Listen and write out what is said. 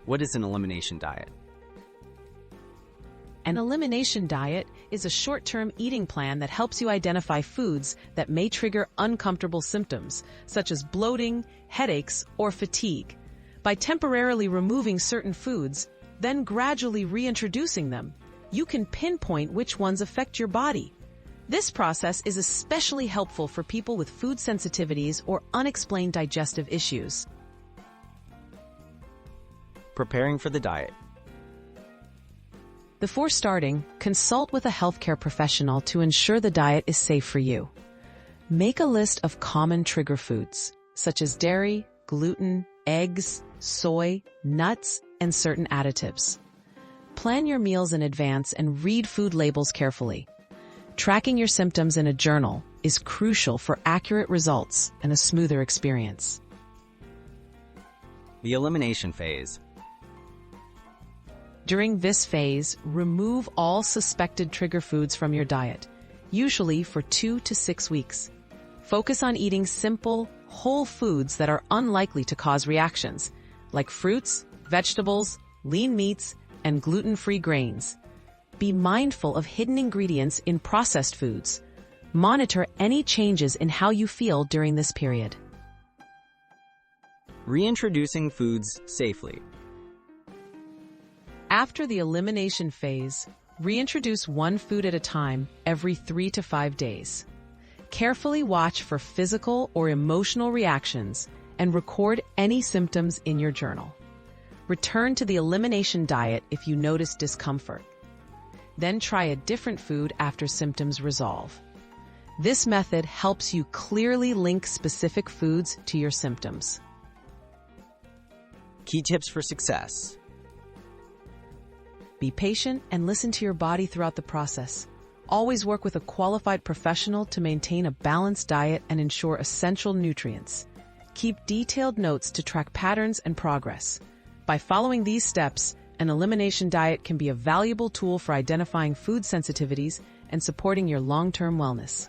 What is an elimination diet? An elimination diet is a short-term eating plan that helps you identify foods that may trigger uncomfortable symptoms, such as bloating, headaches, or fatigue. By temporarily removing certain foods, then gradually reintroducing them, you can pinpoint which ones affect your body. This process is especially helpful for people with food sensitivities or unexplained digestive issues. Preparing for the diet. Before starting, consult with a healthcare professional to ensure the diet is safe for you. Make a list of common trigger foods, such as dairy, gluten, eggs, soy, nuts, and certain additives. Plan your meals in advance and read food labels carefully. Tracking your symptoms in a journal is crucial for accurate results and a smoother experience. The elimination phase. During this phase, remove all suspected trigger foods from your diet, usually for 2 to 6 weeks. Focus on eating simple, whole foods that are unlikely to cause reactions, like fruits, vegetables, lean meats, and gluten-free grains. Be mindful of hidden ingredients in processed foods. Monitor any changes in how you feel during this period. Reintroducing foods safely. After the elimination phase, reintroduce one food at a time every 3 to 5 days. Carefully watch for physical or emotional reactions and record any symptoms in your journal. Return to the elimination diet if you notice discomfort. Then try a different food after symptoms resolve. This method helps you clearly link specific foods to your symptoms. Key tips for success. Be patient and listen to your body throughout the process. Always work with a qualified professional to maintain a balanced diet and ensure essential nutrients. Keep detailed notes to track patterns and progress. By following these steps, an elimination diet can be a valuable tool for identifying food sensitivities and supporting your long-term wellness.